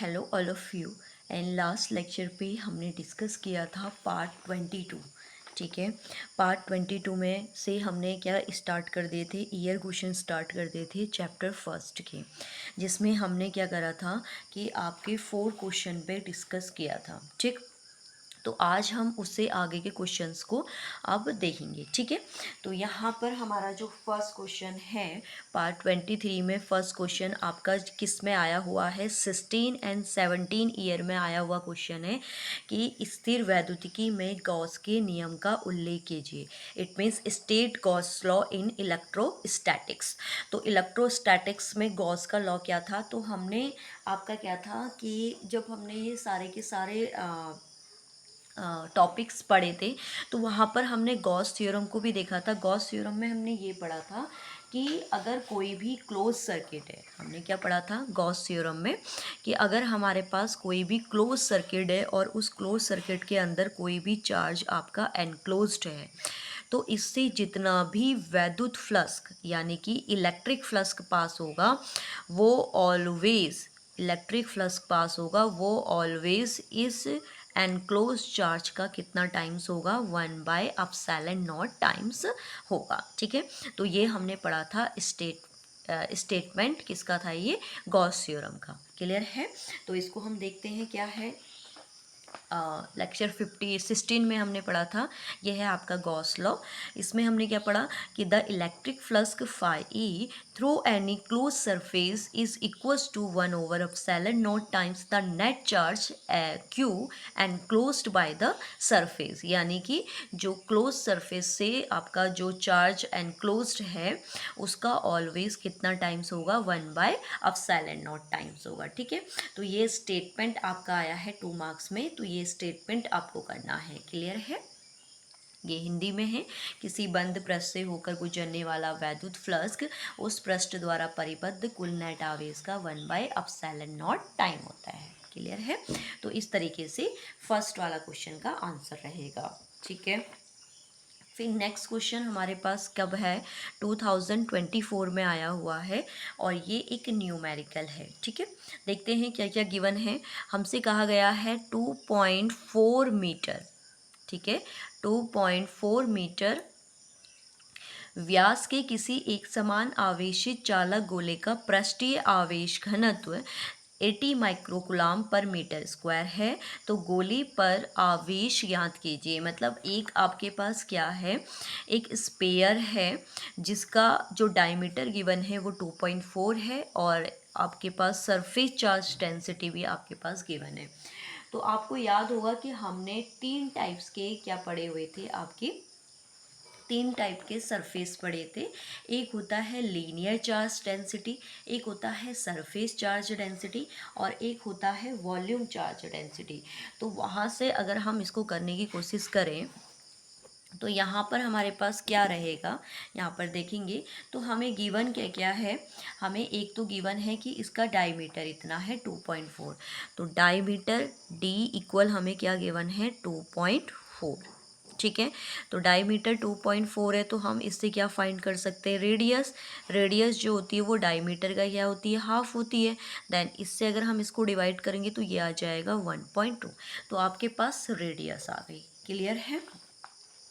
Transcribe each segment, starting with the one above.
Hello all of you. And last lecture पे हमने discuss किया था पार्ट 22। ठीक है, पार्ट 22 में से हमने क्या स्टार्ट कर दिए थे, ईयर क्वेश्चन स्टार्ट कर दिए थे चैप्टर फर्स्ट के, जिसमें हमने क्या करा था कि आपके 4 क्वेश्चन पे डिस्कस किया था। ठीक, तो आज हम उससे आगे के क्वेश्चंस को अब देखेंगे। ठीक है, तो यहाँ पर हमारा जो फर्स्ट क्वेश्चन है पार्ट 23 में, फर्स्ट क्वेश्चन आपका किस में आया हुआ है, 16 एंड 17 ईयर में आया हुआ क्वेश्चन है कि स्थिर वैद्युतिकी में गॉस के नियम का उल्लेख कीजिए। It means state Gauss law in electrostatics. तो इलेक्ट्रोस्टैटिक्स में गॉस का लॉ क्या था, तो हमने आपका क्या था कि जब हमने ये सारे के सारे टॉपिक्स पढ़े थे, तो वहाँ पर हमने गॉस थ्योरम को भी देखा था। गॉस थ्योरम में हमने ये पढ़ा था कि अगर कोई भी क्लोज सर्किट है, हमने क्या पढ़ा था गॉस थ्योरम में, कि अगर हमारे पास कोई भी क्लोज सर्किट है और उस क्लोज सर्किट के अंदर कोई भी चार्ज आपका एनक्लोज्ड है, तो इससे जितना भी वैद्युत फ्लक्स यानी कि इलेक्ट्रिक फ्लक्स पास होगा वो ऑलवेज इलेक्ट्रिक फ्लक्स पास होगा वो ऑलवेज इस एनक्लोज चार्ज का कितना टाइम्स होगा, 1/ε0 टाइम्स होगा। ठीक है, तो ये हमने पढ़ा था स्टेटमेंट किसका था, ये गॉस थ्योरम का। क्लियर है, तो इसको हम देखते हैं क्या है। लेक्चर 16 में हमने पढ़ा था, यह है आपका गॉस लॉ। इसमें हमने क्या पढ़ा कि the electric flux phi E through any close surface is equals to 1/ε0 times the net charge Q enclosed by the surface. यानी कि जो क्लोज सरफेस से आपका जो चार्ज एनक्लोज्ड है उसका ऑलवेज कितना टाइम्स होगा, 1/ε0 टाइम्स होगा। ठीक है, तो ये स्टेटमेंट आपका आया है 2 मार्क्स में, तो ये स्टेटमेंट आपको करना है। क्लियर है, ये हिंदी में है। किसी बंद पृष्ठ से होकर गुजरने वाला वैद्युत फ्लक्स उस पृष्ठ द्वारा परिबद्ध कुल नेट आवेश का 1/ε0 टाइम होता है। क्लियर है, तो इस तरीके से फर्स्ट वाला क्वेश्चन का आंसर रहेगा। ठीक है, फिर नेक्स्ट क्वेश्चन हमारे पास कब है, 2024 में आया हुआ है और ये एक न्यूमेरिकल है। ठीक है, देखते हैं क्या क्या गिवन है। हमसे कहा गया है 2.4 मीटर, ठीक है, 2.4 मीटर व्यास के किसी एक समान आवेशित चालक गोले का पृष्ठीय आवेश घनत्व 80 माइक्रोकुलाम पर मीटर स्क्वायर है। तो गोली पर आवेश ज्ञात कीजिए। मतलब एक आपके पास क्या है, एक स्पेयर है जिसका जो डायमीटर गिवन है वो 2.4 है और आपके पास सरफेस चार्ज डेंसिटी भी आपके पास गिवन है। तो आपको याद होगा कि हमने 3 टाइप्स के क्या पढ़े हुए थे, आपके 3 टाइप के सरफेस पढ़े थे। एक होता है लीनियर चार्ज डेंसिटी, एक होता है सरफेस चार्ज डेंसिटी और एक होता है वॉल्यूम चार्ज डेंसिटी। तो वहाँ से अगर हम इसको करने की कोशिश करें तो यहाँ पर हमारे पास क्या रहेगा, यहाँ पर देखेंगे तो हमें गिवन क्या क्या है। हमें एक तो गिवन है कि इसका डायमीटर इतना है 2.4, तो डायमीटर डी इक्वल हमें क्या गिवन है 2.4। ठीक है, तो डायमीटर 2.4 है तो हम इससे क्या फाइंड कर सकते हैं, रेडियस। रेडियस जो होती है वो डायमीटर का क्या होती है, हाफ होती है। देन इससे अगर हम इसको डिवाइड करेंगे तो ये आ जाएगा 1.2, तो आपके पास रेडियस आ गई। क्लियर है,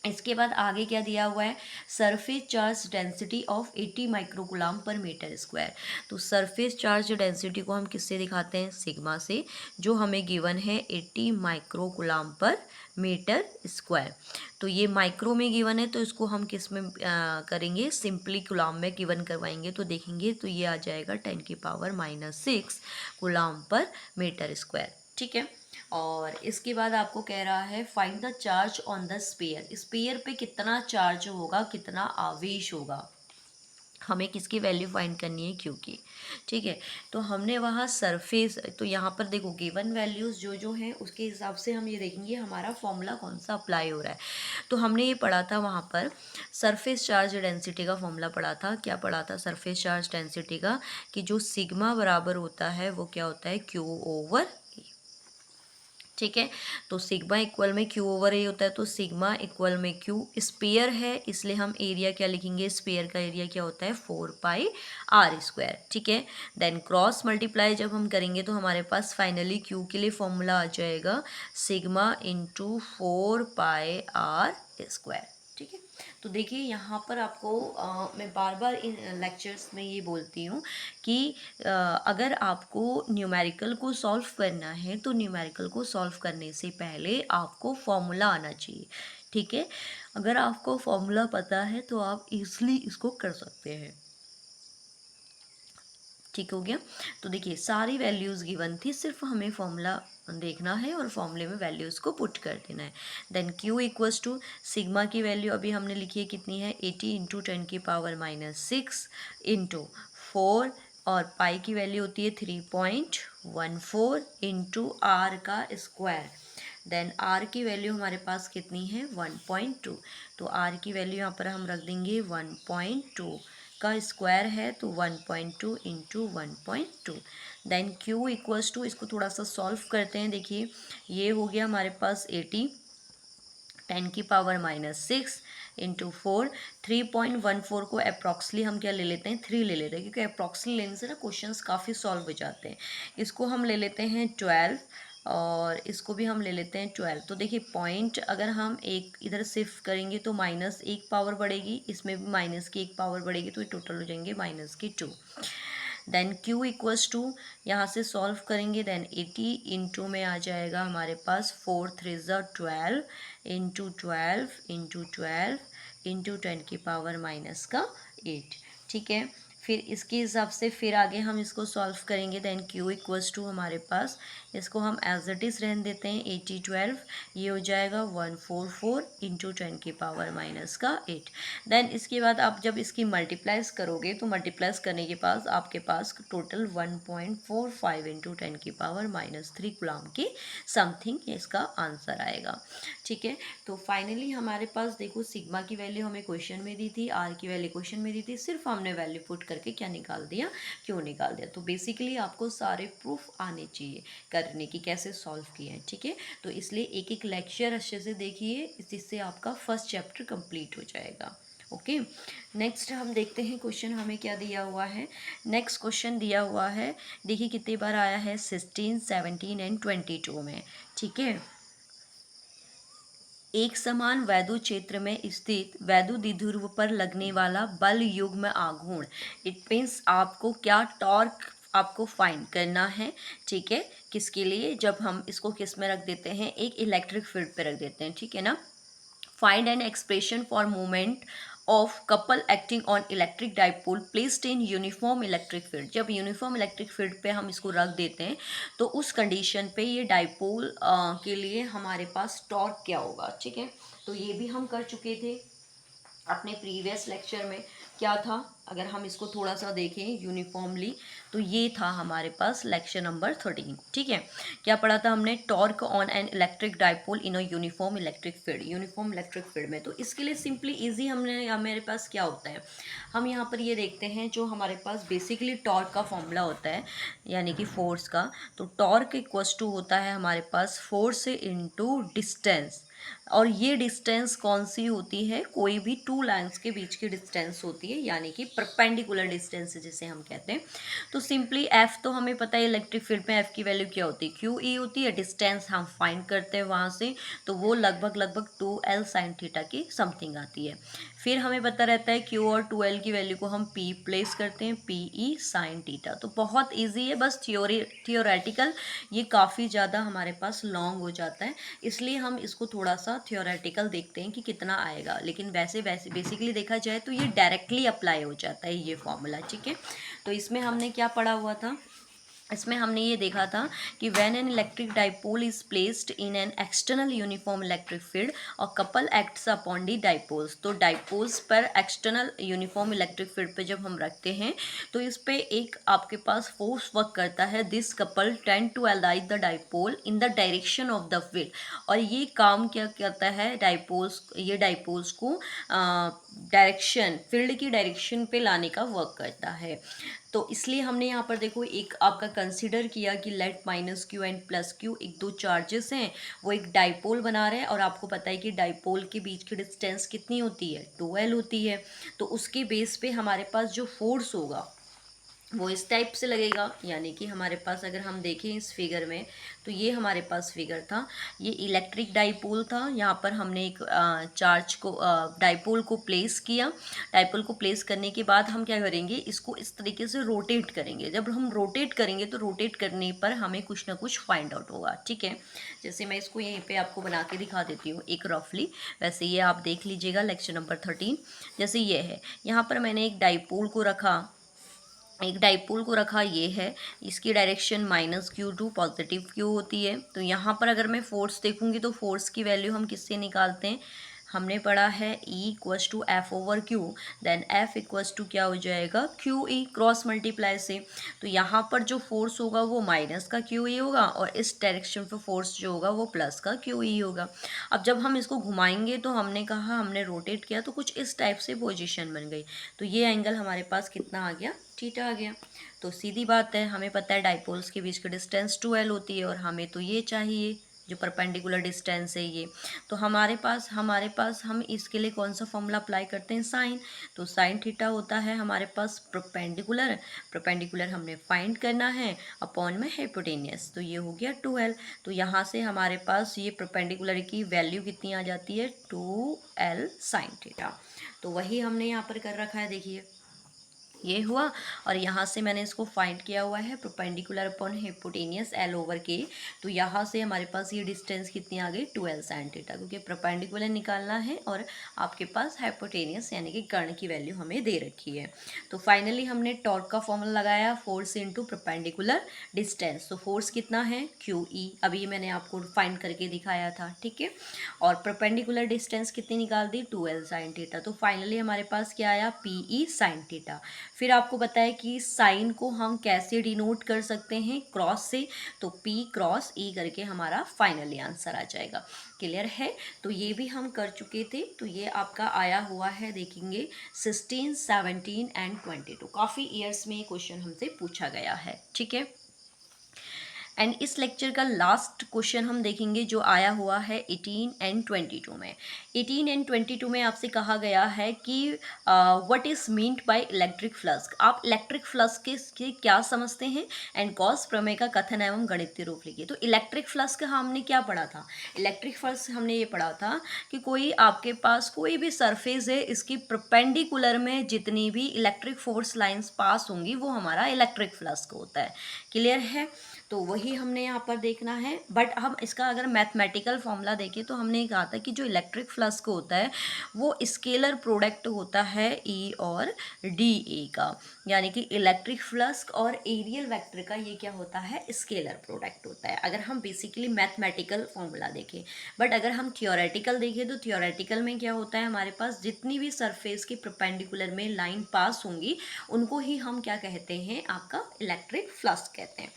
इसके बाद आगे क्या दिया हुआ है, surface charge density of 80 microcoulomb पर मीटर स्क्वायर। तो सरफेस चार्ज डेंसिटी को हम किससे दिखाते हैं, सिग्मा से, जो हमें गिवन है 80 माइक्रोकुलाम पर मीटर स्क्वायर। तो ये माइक्रो में गिवन है तो इसको हम किस में करेंगे, सिंपली कुलाम में गिवन करवाएंगे तो देखेंगे तो ये आ जाएगा 10⁻⁻6 कुलाम पर मीटर स्क्वायर। ठीक है, और इसके बाद आपको कह रहा है find the charge on the sphere. Sphere पे कितना चार्ज होगा, कितना आवेश होगा, हमें किसकी वैल्यू फाइंड करनी है, क्यू की। ठीक है, तो हमने वहाँ सरफेस, तो यहाँ पर देखो गिवन वैल्यूज़ जो जो हैं उसके हिसाब से हम ये देखेंगे हमारा फॉर्मूला कौन सा अप्लाई हो रहा है। तो हमने ये पढ़ा था वहाँ पर सरफेस चार्ज डेंसिटी का फॉर्मूला पढ़ा था। क्या पढ़ा था सरफेस चार्ज डेंसिटी का, कि जो सिग्मा बराबर होता है वो क्या होता है, क्यू ओवर। ठीक है। तो सिग्मा इक्वल में क्यू ओवर ए होता है, तो सिग्मा इक्वल में क्यू स्पेयर है, इसलिए हम एरिया क्या लिखेंगे, स्पेयर का एरिया क्या होता है 4πr²। ठीक है। देन क्रॉस मल्टीप्लाई जब हम करेंगे तो हमारे पास फाइनली क्यू के लिए फॉर्मूला आ जाएगा सिग्मा इंटू 4πr²। ठीक है। तो देखिए यहाँ पर आपको मैं बार बार इन लेक्चर्स में ये बोलती हूँ कि अगर आपको न्यूमेरिकल को सॉल्व करना है तो न्यूमेरिकल को सॉल्व करने से पहले आपको फॉर्मूला आना चाहिए। ठीक है। अगर आपको फॉर्मूला पता है तो आप इजीली इसको कर सकते हैं। ठीक हो गया। तो देखिए सारी वैल्यूज़ गिवन थी, सिर्फ हमें फॉर्मूला देखना है और फॉर्मूले में वैल्यूज़ को पुट कर देना है। Then Q equals to sigma की वैल्यू अभी हमने लिखी है कितनी है 80 इंटू 10⁻⁻6 इंटू 4 और पाई की वैल्यू होती है 3.14 इंटू आर का स्क्वायर। देन आर की वैल्यू हमारे पास कितनी है 1.2, तो आर की वैल्यू यहाँ पर हम रख देंगे 1.2 का स्क्वायर है तो 1.2 into 1.2। Then Q equals to, इसको थोड़ा सा सॉल्व करते हैं। देखिए ये हो गया हमारे पास 80 10⁻⁻6 इंटू 4, 3.14 को अप्रॉक्सली हम क्या ले लेते हैं 3 ले लेते हैं, क्योंकि अप्रॉक्सली लेने से ना क्वेश्चंस काफ़ी सॉल्व हो जाते हैं। इसको हम ले लेते हैं 12 और इसको भी हम ले लेते हैं 12। तो देखिए पॉइंट अगर हम एक इधर शिफ्ट करेंगे तो माइनस एक पावर बढ़ेगी, इसमें भी माइनस की एक पावर बढ़ेगी, तो ये टोटल हो जाएंगे -2। देन Q इक्वल्स टू यहाँ से सॉल्व करेंगे, देन 80 इंटू में आ जाएगा हमारे पास 4 3 12 इंटू 12 इंटू 12 इंटू 10⁻⁻8। ठीक है। फिर इसके हिसाब से फिर आगे हम इसको सॉल्व करेंगे। देन Q इक्वल्स टू हमारे पास, इसको हम एज इट इज़ रहने देते हैं 80 12, ये हो जाएगा 144 इंटू 10⁻⁻8। देन इसके बाद आप जब इसकी मल्टीप्लाइज करोगे तो मल्टीप्लाइज करने के पास आपके पास टोटल 1.45 इंटू 10⁻⁻3 कूलम के समथिंग इसका आंसर आएगा। ठीक है। तो फाइनली हमारे पास देखो सिग्मा की वैल्यू हमें क्वेश्चन में दी थी, आर की वैल्यू क्वेश्चन में दी थी, सिर्फ हमने वैल्यू पुट करके क्या निकाल दिया, क्यों निकाल दिया। तो बेसिकली आपको सारे प्रूफ आने चाहिए करने की कैसे सॉल्व किए हैं। ठीक है। तो इसलिए एक एक लेक्चर अच्छे से देखिए, जिससे आपका फर्स्ट चैप्टर कंप्लीट हो जाएगा। ओके। नेक्स्ट हम देखते हैं क्वेश्चन हमें क्या दिया हुआ है। नेक्स्ट क्वेश्चन दिया हुआ है, देखिए कितनी बार आया है 16 17 एंड 22 में। ठीक है। एक समान वैद्युत क्षेत्र में स्थित वैद्युत द्विध्रुव पर लगने वाला बल युग्म आघूर्ण, इट मीन्स आपको क्या टॉर्क आपको फाइंड करना है। ठीक है। किसके लिए, जब हम इसको किस में रख देते हैं, एक इलेक्ट्रिक फील्ड पे रख देते हैं। ठीक है ना। Find an expression for movement of couple acting on electric dipole placed in uniform electric field. जब यूनिफॉर्म इलेक्ट्रिक फील्ड पे हम इसको रख देते हैं तो उस कंडीशन पे ये डाइपोल के लिए हमारे पास टॉर्क क्या होगा। ठीक है। तो ये भी हम कर चुके थे अपने प्रीवियस लेक्चर में। क्या था, अगर हम इसको थोड़ा सा देखें यूनिफॉर्मली, तो ये था हमारे पास लेक्चर नंबर 13। ठीक है। क्या पढ़ा था हमने, torque on an electric dipole in a uniform electric field, uniform electric field में। तो इसके लिए सिंपली इजी हमने मेरे पास क्या होता है, हम यहाँ पर ये देखते हैं जो हमारे पास बेसिकली टॉर्क का फॉर्मूला होता है, यानी कि फोर्स का। तो टॉर्क इक्वल्स टू होता है हमारे पास फोर्स इंटू डिस्टेंस, और ये डिस्टेंस कौन सी होती है, कोई भी टू लाइंस के बीच की डिस्टेंस होती है, यानी कि परपेंडिकुलर डिस्टेंस जिसे हम कहते हैं। तो सिंपली एफ तो हमें पता है इलेक्ट्रिक फील्ड में एफ की वैल्यू क्या होती है, क्यू ई होती है। डिस्टेंस हम फाइंड करते हैं वहाँ से, तो वो लगभग 2L sin थीटा की समथिंग आती है। फिर हमें पता रहता है क्यू और 2L की वैल्यू को हम P प्लेस करते हैं, PE sin थीटा। तो बहुत ईजी है, बस थियोरेटिकल ये काफ़ी ज़्यादा हमारे पास लॉन्ग हो जाता है, इसलिए हम इसको थोड़ा सा थियोरेटिकल देखते हैं कि कितना आएगा। लेकिन वैसे बेसिकली देखा जाए तो ये डायरेक्टली अप्लाई हो जाता है ये फॉर्मूला। ठीक है। तो इसमें हमने क्या पढ़ा हुआ था, इसमें हमने ये देखा था कि when an electric dipole is placed in an external uniform electric field और couple acts upon the dipoles, तो डाइपोल्स पर एक्सटर्नल यूनिफॉर्म इलेक्ट्रिक फील्ड पे जब हम रखते हैं तो इस पे एक आपके पास फोर्स वर्क करता है। दिस कपल टेंड टू अलाइज the dipole in the direction of the field, और ये काम क्या करता है, डाइपोल्स को डायरेक्शन, फील्ड की डायरेक्शन पे लाने का वर्क करता है। तो इसलिए हमने यहाँ पर देखो एक आपका कंसिडर किया कि let minus q and plus q एक दो चार्जेस हैं, वो एक डाइपोल बना रहे हैं, और आपको पता है कि डाइपोल के बीच की डिस्टेंस कितनी होती है, 2L होती है। तो उसके बेस पे हमारे पास जो फोर्स होगा वो इस टाइप से लगेगा, यानी कि हमारे पास अगर हम देखें इस फिगर में, तो ये हमारे पास फिगर था, ये इलेक्ट्रिक डाइपोल था। यहाँ पर हमने एक चार्ज को डाइपोल को प्लेस किया। डाइपोल को प्लेस करने के बाद हम क्या करेंगे, इसको इस तरीके से रोटेट करेंगे। जब हम रोटेट करेंगे तो रोटेट करने पर हमें कुछ ना कुछ फाइंड आउट होगा, ठीक है। जैसे मैं इसको यहीं पे आपको बना के दिखा देती हूँ एक रफली, वैसे ये आप देख लीजिएगा लेक्चर नंबर 13। जैसे ये है, यहाँ पर मैंने एक डाइपोल को रखा, एक डाइपोल को रखा, ये है, इसकी डायरेक्शन -q2 पॉजिटिव q होती है। तो यहाँ पर अगर मैं फोर्स देखूँगी तो फोर्स की वैल्यू हम किससे निकालते हैं, हमने पढ़ा है E equals to f over q, then F equals to क्या हो जाएगा, क्यू ई, क्रॉस मल्टीप्लाई से। तो यहाँ पर जो फोर्स होगा वो माइनस का क्यू ई होगा, और इस डायरेक्शन पर फोर्स जो होगा वो प्लस का क्यू ई होगा। अब जब हम इसको घुमाएंगे तो हमने कहा, हमने रोटेट किया तो कुछ इस टाइप से पोजीशन बन गई, तो ये एंगल हमारे पास कितना आ गया, थीटा आ गया। तो सीधी बात है, हमें पता है डाइपोल्स के बीच की डिस्टेंस 2L होती है, और हमें तो ये चाहिए जो परपेंडिकुलर डिस्टेंस है ये। तो हमारे पास हम इसके लिए कौन सा फॉर्मूला अप्लाई करते हैं, साइन। तो साइन थीटा होता है हमारे पास परपेंडिकुलर, परपेंडिकुलर हमने फाइंड करना है अपॉन में हाइपोटेनियस, तो ये हो गया 2L। तो यहाँ से हमारे पास ये परपेंडिकुलर की वैल्यू कितनी आ जाती है, 2L साइन थीटा। तो वही हमने यहाँ पर कर रखा है, देखिए ये हुआ, और यहाँ से मैंने इसको फाइंड किया हुआ है perpendicular upon hypotenuse L over K। तो यहाँ से हमारे पास ये डिस्टेंस कितनी आ गई, 2L साइन थीटा, क्योंकि परपेंडिकुलर निकालना है और आपके पास हाइपोटेनियस यानी कि कर्ण की वैल्यू हमें दे रखी है। तो फाइनली हमने टॉर्क का फॉर्मूला लगाया, फोर्स इंटू परपेंडिकुलर डिस्टेंस। तो फोर्स कितना है, QE, अभी मैंने आपको फाइंड करके दिखाया था, ठीक है। और परपेंडिकुलर डिस्टेंस कितनी निकाल दी, 2L साइन थीटा। तो फाइनली हमारे पास क्या आया, PE साइन थीटा। फिर आपको पता है कि साइन को हम कैसे डिनोट कर सकते हैं, क्रॉस से, तो P क्रॉस E करके हमारा फाइनली आंसर आ जाएगा। क्लियर है, तो ये भी हम कर चुके थे। तो ये आपका आया हुआ है, देखेंगे 16, 17 एंड 22, काफ़ी ईयर्स में ये क्वेश्चन हमसे पूछा गया है, ठीक है। एंड इस लेक्चर का लास्ट क्वेश्चन हम देखेंगे जो आया हुआ है 18 एंड 22 में। 18 एंड 22 में आपसे कहा गया है कि what is meant by electric flux, आप इलेक्ट्रिक फ्लक्स के क्या समझते हैं, एंड गॉस प्रमेय का कथन एवं गणितीय रूप लिखिए। तो इलेक्ट्रिक फ्लक्स का हमने क्या पढ़ा था, इलेक्ट्रिक फ्लक्स हमने ये पढ़ा था कि कोई आपके पास कोई भी सरफेस है, इसकी परपेंडिकुलर में जितनी भी इलेक्ट्रिक फोर्स लाइंस पास होंगी वो हमारा इलेक्ट्रिक फ्लक्स होता है। क्लियर है, तो वही हमने यहाँ पर देखना है। बट हम इसका अगर मैथमेटिकल फॉर्मूला देखें तो हमने कहा था कि जो इलेक्ट्रिक फ्लक्स होता है वो स्केलर प्रोडक्ट होता है E और DA का, यानी कि इलेक्ट्रिक फ्लक्स और एरियल वेक्टर का ये क्या होता है, स्केलर प्रोडक्ट होता है, अगर हम बेसिकली मैथमेटिकल फॉर्मूला देखें। बट अगर हम थियोरेटिकल देखें तो थियोरेटिकल में क्या होता है, हमारे पास जितनी भी सरफेस के परपेंडिकुलर में लाइन पास होंगी उनको ही हम क्या कहते हैं, आपका इलेक्ट्रिक फ्लक्स कहते हैं।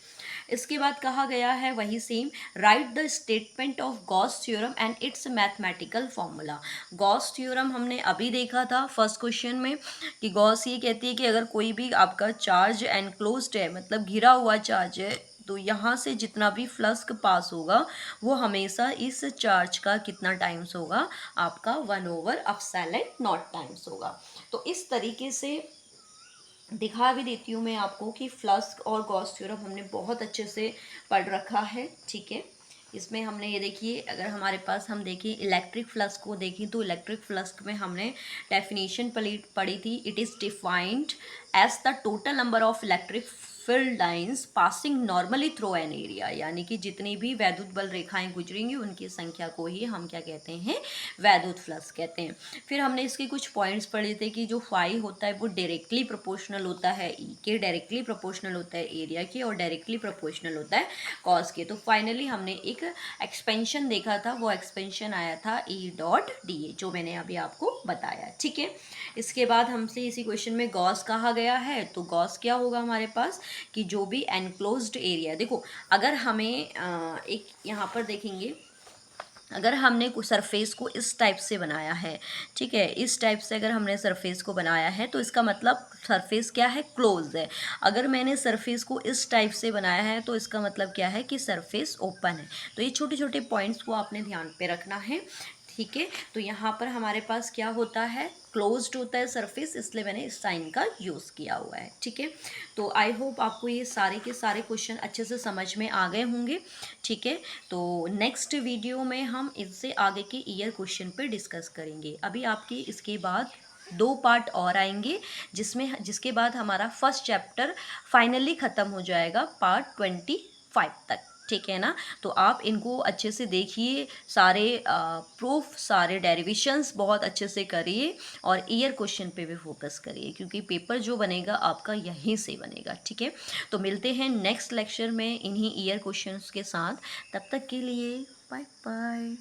इसके बाद कहा गया है वही same, right the statement of Gauss theorem and it's mathematical formula. Gauss theorem हमने अभी देखा था फर्स्ट क्वेश्चन में कि गॉस ये कहती है कि अगर कोई भी आपका चार्ज एनक्लोज्ड है, मतलब घिरा हुआ चार्ज है, तो यहाँ से जितना भी फ्लक्स पास होगा वो हमेशा इस चार्ज का कितना टाइम्स होगा, आपका 1/ε0 टाइम्स होगा। तो इस तरीके से दिखा भी देती हूँ मैं आपको कि फ्लक्स और गॉस थ्योरम हमने बहुत अच्छे से पढ़ रखा है, ठीक है। इसमें हमने ये देखिए, अगर हमारे पास हम देखें इलेक्ट्रिक फ्लक्स को देखें तो इलेक्ट्रिक फ्लक्स में हमने डेफिनेशन पढ़ी थी, it is defined as the total number of electric field lines passing normally through an area, यानी कि जितनी भी वैद्युत बल रेखाएं गुजरेंगी उनकी संख्या को ही हम क्या कहते हैं, वैद्युत फ्लक्स कहते हैं। फिर हमने इसके कुछ पॉइंट्स पढ़े थे कि जो फाई होता है वो डायरेक्टली प्रोपोर्शनल होता है ई के, डायरेक्टली प्रोपोर्शनल होता है एरिया के, और डायरेक्टली प्रोपोर्शनल होता है कॉस के। तो फाइनली हमने एक एक्सपेंशन देखा था, वो एक्सपेंशन आया था E.dA, जो मैंने अभी आपको बताया, ठीक है। इसके बाद हमसे इसी क्वेश्चन में गॉस कहा गया है, तो गॉस क्या होगा हमारे पास कि जो भी एनक्लोज्ड एरिया, देखो अगर हमें एक यहाँ पर देखेंगे अगर हमने सरफेस को इस टाइप से बनाया है, ठीक है, इस टाइप से अगर हमने सरफेस को बनाया है तो इसका मतलब सरफेस क्या है, क्लोज है। अगर मैंने सरफेस को इस टाइप से बनाया है तो इसका मतलब क्या है कि सरफेस ओपन है। तो ये छोटे छोटे पॉइंट्स को आपने ध्यान पे रखना है, ठीक है। तो यहाँ पर हमारे पास क्या होता है, क्लोज्ड होता है सरफेस, इसलिए मैंने इस साइन का यूज़ किया हुआ है, ठीक है। तो आई होप आपको ये सारे के सारे क्वेश्चन अच्छे से समझ में आ गए होंगे, ठीक है। तो नेक्स्ट वीडियो में हम इससे आगे के ईयर क्वेश्चन पे डिस्कस करेंगे। अभी आपकी इसके बाद 2 पार्ट और आएंगे, जिसके बाद हमारा फर्स्ट चैप्टर फाइनली ख़त्म हो जाएगा पार्ट 25 तक, ठीक है ना। तो आप इनको अच्छे से देखिए, सारे प्रूफ, सारे डेरिवेशंस बहुत अच्छे से करिए और ईयर क्वेश्चन पे भी फोकस करिए, क्योंकि पेपर जो बनेगा आपका यहीं से बनेगा, ठीक है। तो मिलते हैं नेक्स्ट लेक्चर में इन्हीं ईयर क्वेश्चंस के साथ। तब तक के लिए बाय बाय।